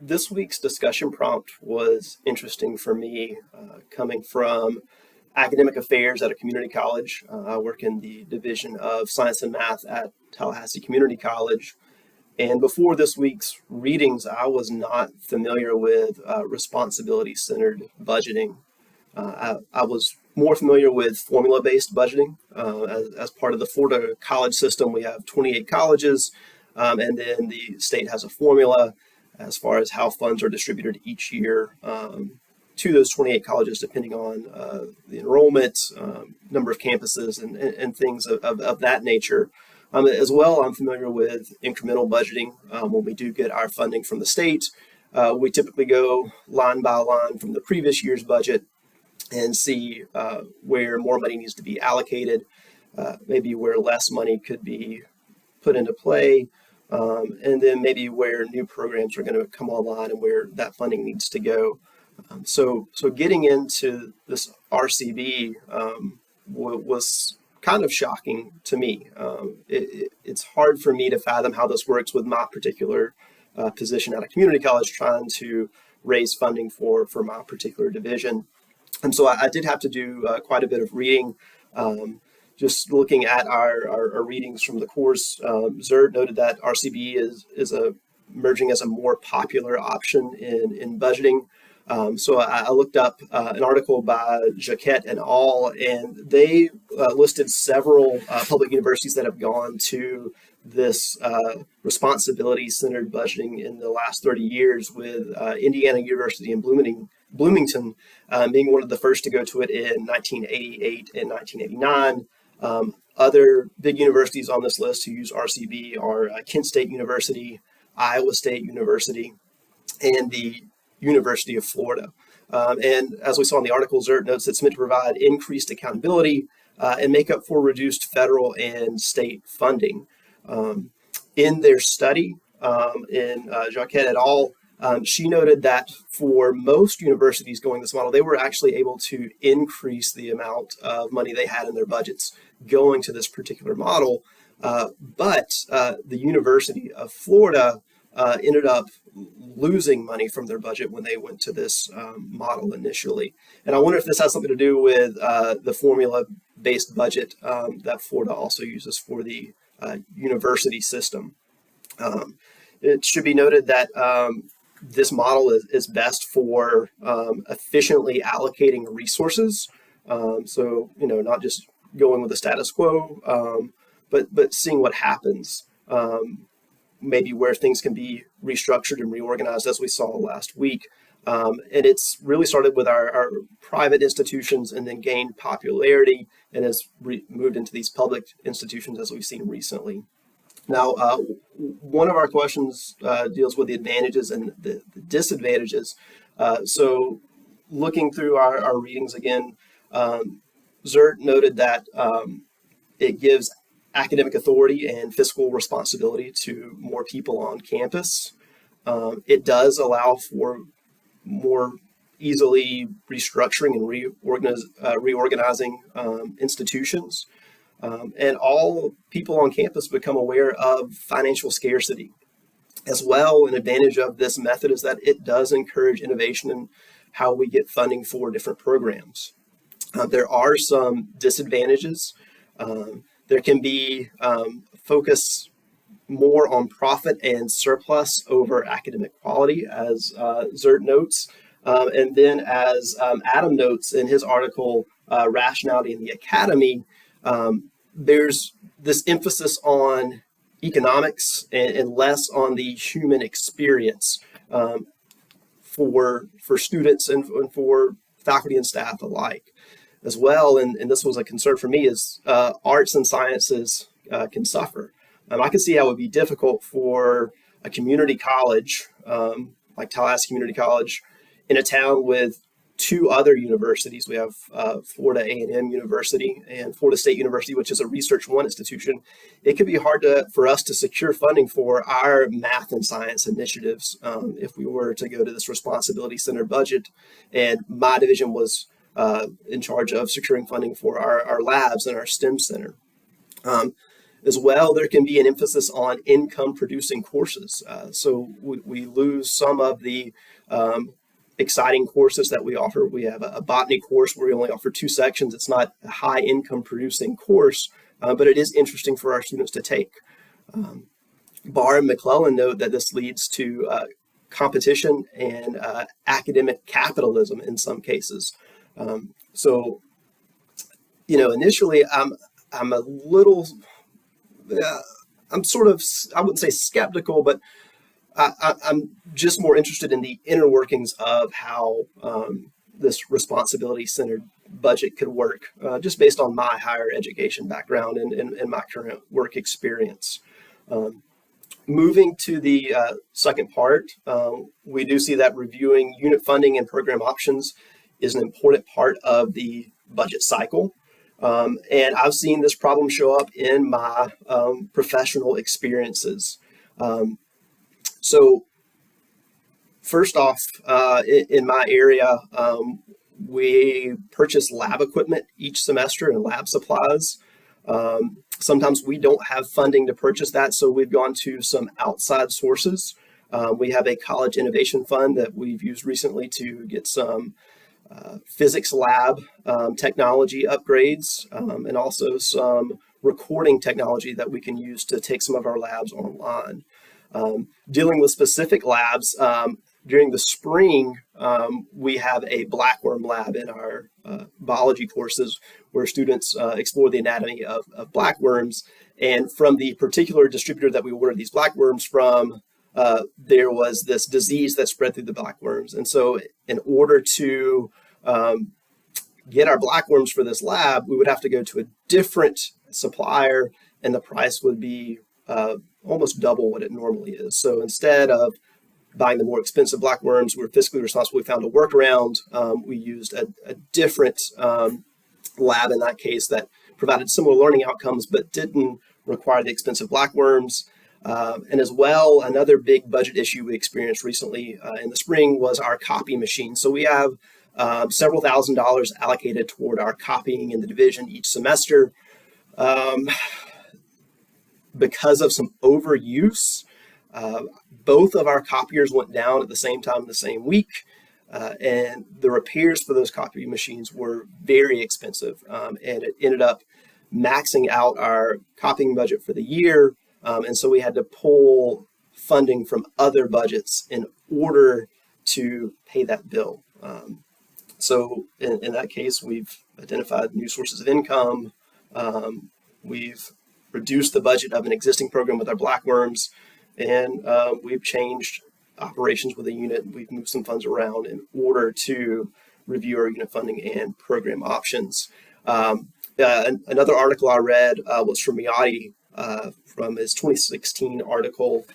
This week's discussion prompt was interesting for me, coming from academic affairs at a community college. I work in the Division of Science and Math at Tallahassee Community College. And before this week's readings, I was not familiar with responsibility-centered budgeting. I was more familiar with formula-based budgeting. As part of the Florida college system, we have 28 colleges, and then the state has a formula as far as how funds are distributed each year to those 28 colleges, depending on the enrollment, number of campuses, and things of that nature. As well, I'm familiar with incremental budgeting. When we do get our funding from the state, we typically go line by line from the previous year's budget and see where more money needs to be allocated, maybe where less money could be put into play, and then maybe where new programs are going to come online and where that funding needs to go. So getting into this RCB was kind of shocking to me. It's hard for me to fathom how this works with my particular position at a community college trying to raise funding for my particular division. And so I did have to do quite a bit of reading. Just looking at our readings from the course, Zert noted that RCB is emerging as a more popular option in budgeting. So I looked up an article by Jacquet et al., and they listed several public universities that have gone to this responsibility-centered budgeting in the last 30 years, with Indiana University in Bloomington being one of the first to go to it in 1988 and 1989. Other big universities on this list who use RCB are Kent State University, Iowa State University, and the University of Florida. And as we saw in the article, Zert notes it's meant to provide increased accountability and make up for reduced federal and state funding. In their study, in Jacquet et al., she noted that for most universities going this model, they were actually able to increase the amount of money they had in their budgets going to this particular model. But the University of Florida ended up losing money from their budget when they went to this model initially. And I wonder if this has something to do with the formula-based budget that Florida also uses for the university system. It should be noted that this model is best for efficiently allocating resources. So, not just going with the status quo, but seeing what happens. Maybe where things can be restructured and reorganized, as we saw last week. And it's really started with our private institutions and then gained popularity and has moved into these public institutions, as we've seen recently. Now, one of our questions deals with the advantages and the disadvantages. So looking through our readings again, Zert noted that it gives academic authority and fiscal responsibility to more people on campus. It does allow for more easily restructuring and reorganizing institutions. And all people on campus become aware of financial scarcity. As well, an advantage of this method is that it does encourage innovation in how we get funding for different programs. There are some disadvantages. There can be focus more on profit and surplus over academic quality, as Zert notes. And then as Adam notes in his article, Rationality in the Academy, there's this emphasis on economics and less on the human experience for students and for faculty and staff alike. As well, and this was a concern for me, is arts and sciences can suffer. I can see how it would be difficult for a community college, like Tallahassee Community College, in a town with two other universities. We have Florida A&M University and Florida State University, which is a Research One institution. It could be hard for us to secure funding for our math and science initiatives if we were to go to this responsibility-centered budget. And my division was in charge of securing funding for our labs and our STEM center. As well, there can be an emphasis on income-producing courses. So we lose some of the exciting courses that we offer. We have a botany course where we only offer 2 sections. It's not a high income-producing course, but it is interesting for our students to take. Barr and McClellan note that this leads to competition and academic capitalism in some cases. So, initially I'm a little, I'm sort of, I wouldn't say skeptical, but I'm just more interested in the inner workings of how this responsibility-centered budget could work, just based on my higher education background and my current work experience. Moving to the second part, we do see that reviewing unit funding and program options is an important part of the budget cycle. And I've seen this problem show up in my professional experiences. So first off, in my area, we purchase lab equipment each semester and lab supplies. Sometimes we don't have funding to purchase that, so we've gone to some outside sources. We have a college innovation fund that we've used recently to get some physics lab technology upgrades, and also some recording technology that we can use to take some of our labs online. Dealing with specific labs, during the spring, we have a blackworm lab in our biology courses where students explore the anatomy of blackworms. And from the particular distributor that we ordered these blackworms from, there was this disease that spread through the blackworms. And so in order to get our blackworms for this lab, we would have to go to a different supplier, and the price would be almost double what it normally is. So instead of buying the more expensive blackworms, we're fiscally responsible. We found a workaround. We used a different lab in that case that provided similar learning outcomes, but didn't require the expensive blackworms. And as well, another big budget issue we experienced recently in the spring was our copy machine. So we have several $1,000s allocated toward our copying in the division each semester. Because of some overuse, both of our copiers went down at the same time the same week, and the repairs for those copy machines were very expensive, and it ended up maxing out our copying budget for the year, and so we had to pull funding from other budgets in order to pay that bill. So in that case, we've identified new sources of income. We've reduced the budget of an existing program with our blackworms, and we've changed operations with a unit. We've moved some funds around in order to review our unit funding and program options. Another article I read was from Miotti, from his 2016 article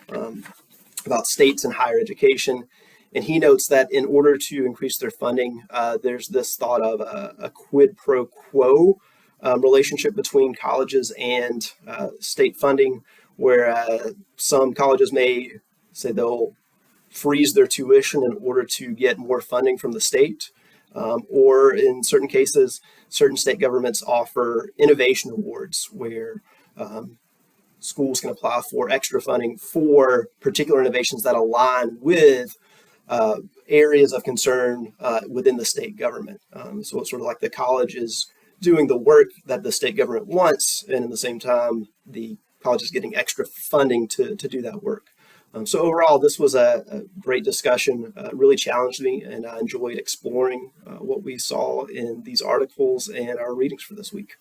about states and higher education. And he notes that in order to increase their funding, there's this thought of a quid pro quo relationship between colleges and state funding, where some colleges may say they'll freeze their tuition in order to get more funding from the state, or in certain cases, certain state governments offer innovation awards where schools can apply for extra funding for particular innovations that align with areas of concern within the state government. So it's sort of like the college is doing the work that the state government wants, and at the same time, the college is getting extra funding to do that work. So overall, this was a great discussion, really challenged me, and I enjoyed exploring what we saw in these articles and our readings for this week.